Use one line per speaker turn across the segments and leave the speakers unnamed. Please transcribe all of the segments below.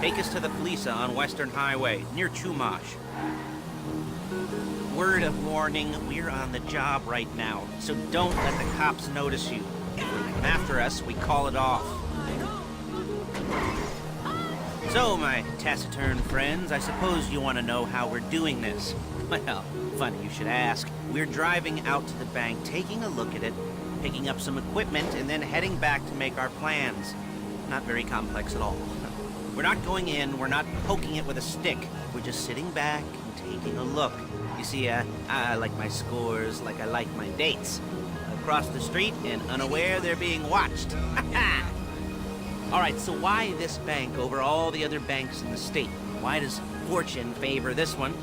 Take us to the Felisa on Western Highway, near Chumash. Word of warning, we're on the job right now, so don't let the cops notice you. If they come after us, we call it off. So, my taciturn friends, I suppose you want to know how we're doing this. Well, funny you should ask. We're driving out to the bank, taking a look at it, picking up some equipment, and then heading back to make our plans. Not very complex at all. We're not going in, we're not poking it with a stick. We're just sitting back and taking a look. You see, I like my scores like I like my dates. Across the street and unaware they're being watched. All right, so why this bank over all the other banks in the state? Why does fortune favor this one?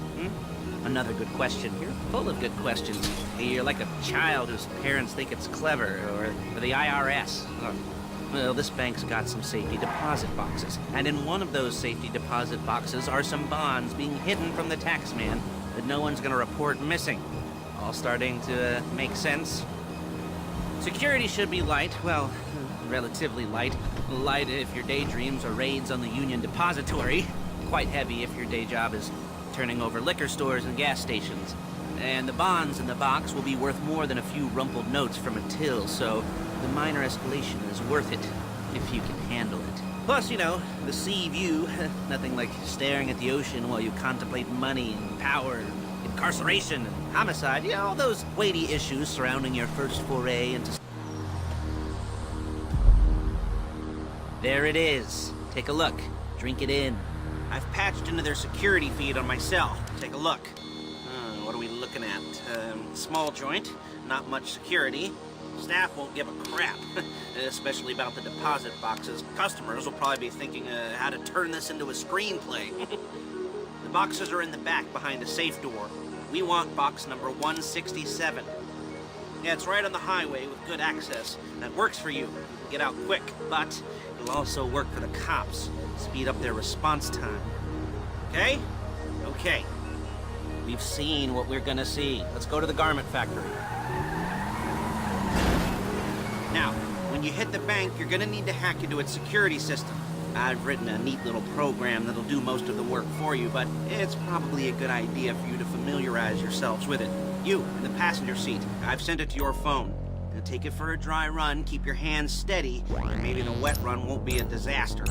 Another good question. You're full of good questions. You're like a child whose parents think it's clever, or the IRS. Well, this bank's got some safety deposit boxes, and in one of those safety deposit boxes are some bonds being hidden from the taxman that no one's gonna report missing. All starting to make sense? Security should be light, well, relatively light. Light if your daydreams are raids on the Union Depository. Quite heavy if your day job is turning over liquor stores and gas stations. And the bonds in the box will be worth more than a few rumpled notes from a till, so the minor escalation is worth it, if you can handle it. Plus, you know, the sea view. Nothing like staring at the ocean while you contemplate money and power, incarceration and homicide. You know, all those weighty issues surrounding your first foray into... There it is. Take a look. Drink it in. I've patched into their security feed on my cell. Take a look. What are we looking at? Small joint, not much security. Staff won't give a crap, especially about the deposit boxes. Customers will probably be thinking how to turn this into a screenplay. The boxes are in the back behind a safe door. We want box number 167. Yeah, it's right on the highway with good access. That works for you. Get out quick, but it'll also work for the cops. Speed up their response time. Okay? Okay. We've seen what we're gonna see. Let's go to the garment factory. Now, when you hit the bank, you're gonna need to hack into its security system. I've written a neat little program that'll do most of the work for you, but it's probably a good idea for you to familiarize yourselves with it. You, in the passenger seat, I've sent it to your phone. Now take it for a dry run, keep your hands steady, and maybe the wet run won't be a disaster.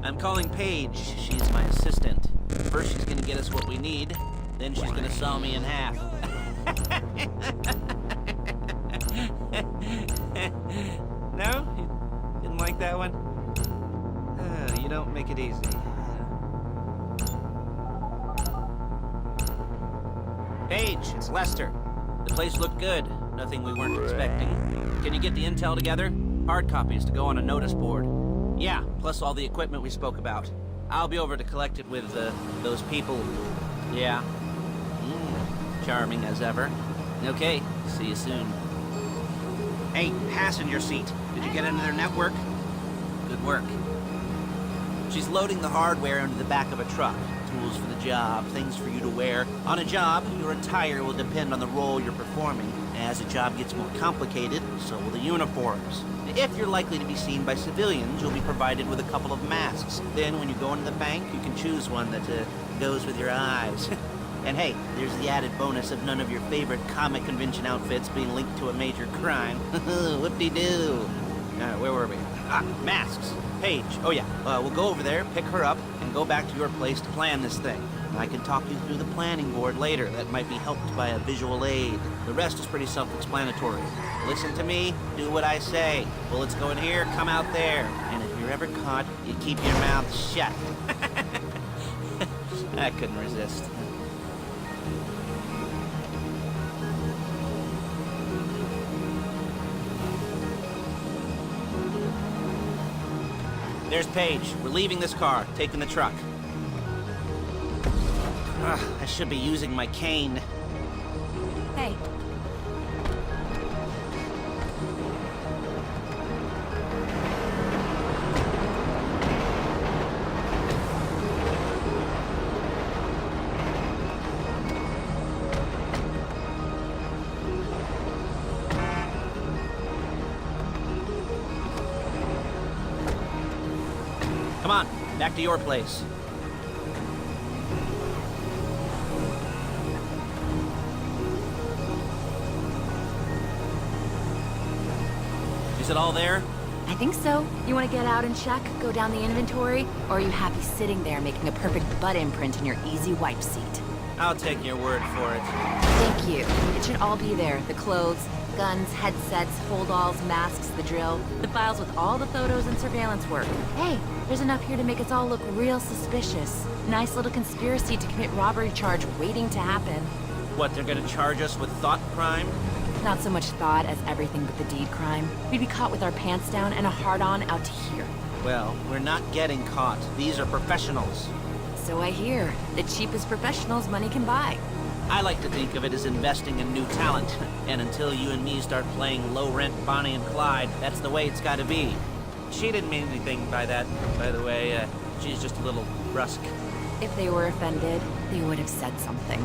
I'm calling Paige. She's my assistant. First she's gonna get us what we need, then she's gonna saw me in half. No? You didn't like that one? You don't make it easy. Paige, it's Lester. The place looked good. Nothing we weren't expecting. Can you get the intel together? Hard copies to go on a notice board. Yeah, plus all the equipment we spoke about. I'll be over to collect it with, those people. Yeah. Charming as ever. Okay, see you soon. Hey, passenger seat. Did you get into their network? Good work. She's loading the hardware into the back of a truck. Tools for the job, things for you to wear. On a job, your attire will depend on the role you're performing. As the job gets more complicated, so will the uniforms. If you're likely to be seen by civilians, you'll be provided with a couple of masks. Then when you go into the bank, you can choose one that goes with your eyes. And hey, there's the added bonus of none of your favorite comic convention outfits being linked to a major crime. Whoop-de-doo. Where were we? Masks. Paige. Oh yeah, we'll go over there, pick her up, and go back to your place to plan this thing. I can talk you through the planning board later. That might be helped by a visual aid. The rest is pretty self-explanatory. Listen to me, do what I say. Bullets go in here, come out there. And if you're ever caught, you keep your mouth shut. I couldn't resist. There's Paige. We're leaving this car, taking the truck. I should be using my cane.
Hey.
Come on, back to your place. Is it all there?
I think so. You want to get out and check, go down the inventory, or are you happy sitting there making a perfect butt imprint in your easy wipe seat?
I'll take your word for it.
Thank you. It should all be there. The clothes, guns, headsets, hold-alls, masks, the drill, the files with all the photos and surveillance work. Hey, there's enough here to make us all look real suspicious. Nice little conspiracy to commit robbery charge waiting to happen.
What, they're gonna charge us with thought crime?
Not so much thought as everything but the deed crime. We'd be caught with our pants down and a hard-on out to here.
Well, we're not getting caught. These are professionals.
So I hear. The cheapest professionals money can buy.
I like to think of it as investing in new talent. And until you and me start playing low-rent Bonnie and Clyde, that's the way it's gotta be. She didn't mean anything by that, by the way. She's just a little brusque.
If they were offended, they would have said something.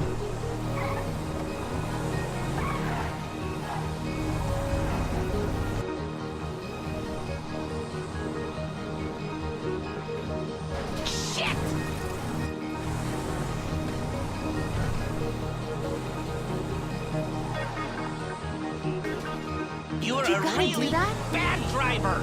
You're
You
a
gotta
really
do that?
bad driver!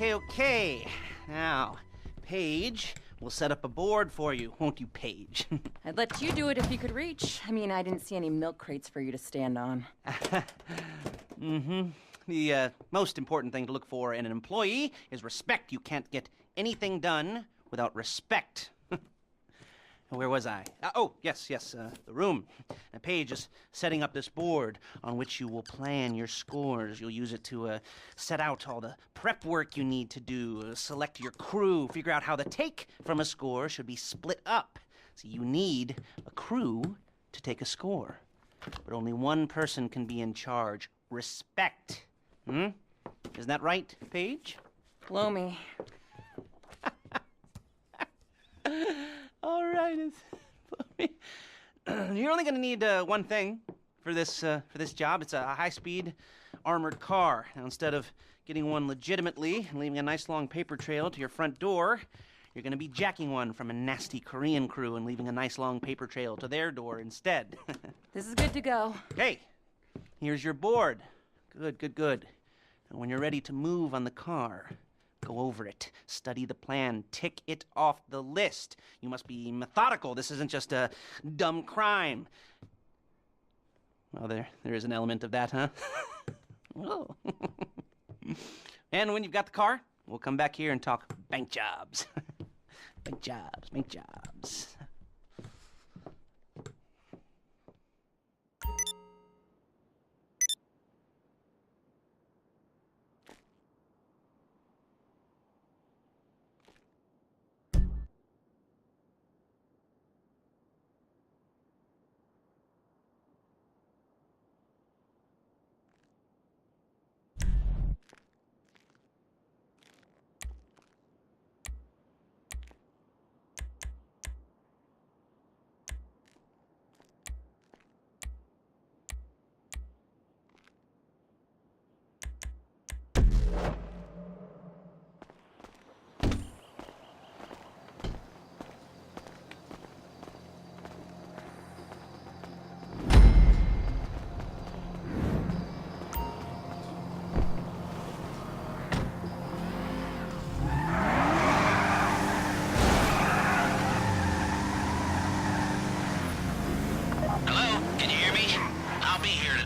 Okay. Now, Paige, we'll set up a board for you, won't you, Paige?
I'd let you do it if you could reach. I mean, I didn't see any milk crates for you to stand on.
The most important thing to look for in an employee is respect. You can't get anything done without respect. Where was I? Yes, the room. Now, Paige is setting up this board on which you will plan your scores. You'll use it to set out all the prep work you need to do, select your crew, figure out how the take from a score should be split up. So you need a crew to take a score. But only one person can be in charge. Respect. Isn't that right, Paige?
Blow me.
All right, you're only gonna need one thing for this job. It's a high-speed armored car. Now, instead of getting one legitimately and leaving a nice long paper trail to your front door, you're gonna be jacking one from a nasty Korean crew and leaving a nice long paper trail to their door instead.
This is good to go.
Hey, here's your board. Good. And when you're ready to move on the car, go over it, study the plan, tick it off the list. You must be methodical. This isn't just a dumb crime. Well, there is an element of that, huh? Oh. And when you've got the car, we'll come back here and talk bank jobs. Bank jobs.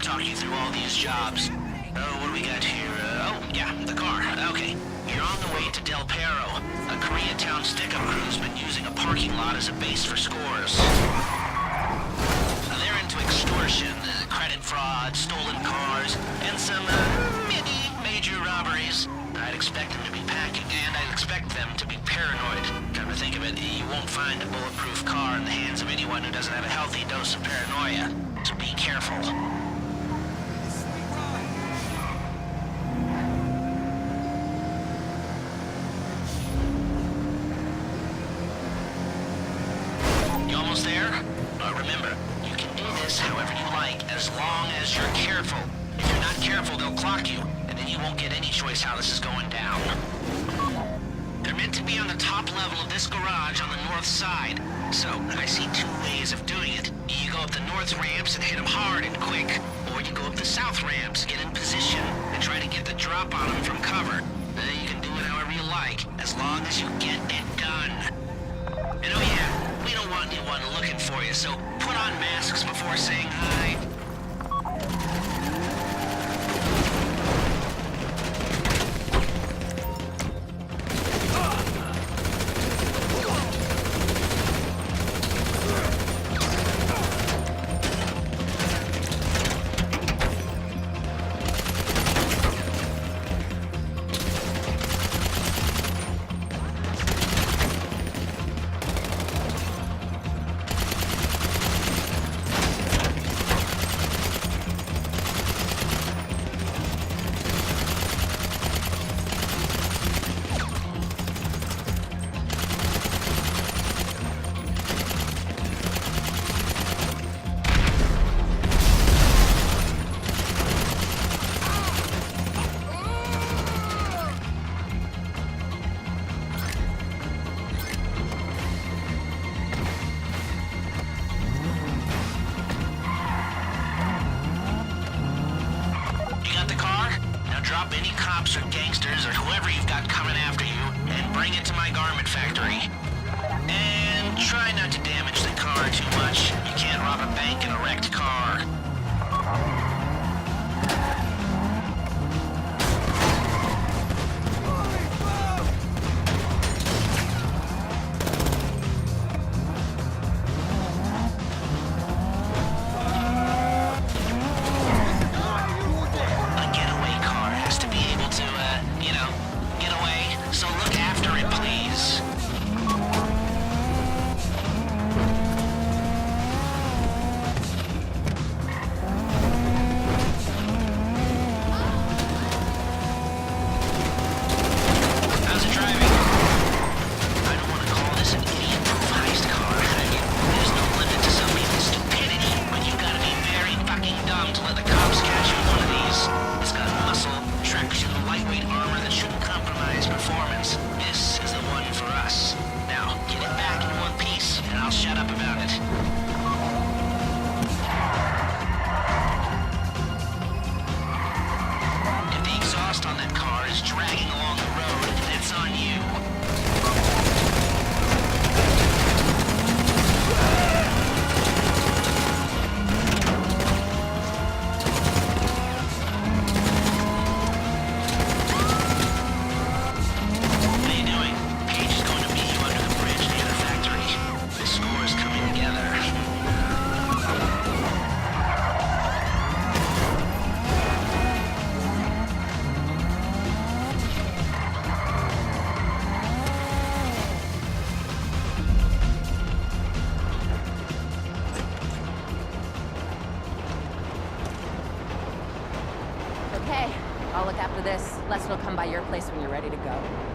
talk you through all these jobs. Oh, what do we got here? Yeah, the car. Okay. You're on the way to Del Perro. A Koreatown stick-up crew's been using a parking lot as a base for scores. They're into extortion, credit fraud, stolen cars, and some, major robberies. I'd expect them to be packing, and I'd expect them to be paranoid. Come to think of it, you won't find a bulletproof car in the hands of anyone who doesn't have a healthy dose of paranoia. So be careful. You almost there? Remember, you can do this however you like, as long as you're careful. If you're not careful, they'll clock you, and then you won't get any choice how this is going down. They're meant to be on the top level of this garage on the north side. So, I see two ways of doing it. You go up the north ramps and hit them hard and quick, or you go up the south ramps, get in position, and try to get the drop on them from cover. You can do it however you like, as long as you get it done. And oh yeah, we don't want anyone looking for you, so put on masks before saying hi. Drop any cops or gangsters or whoever you've got coming after you and bring it to my garment factory. And try not to damage the car too much. You can't rob a bank in a wrecked car.
Okay, I'll look after this. Lester will come by your place when you're ready to go.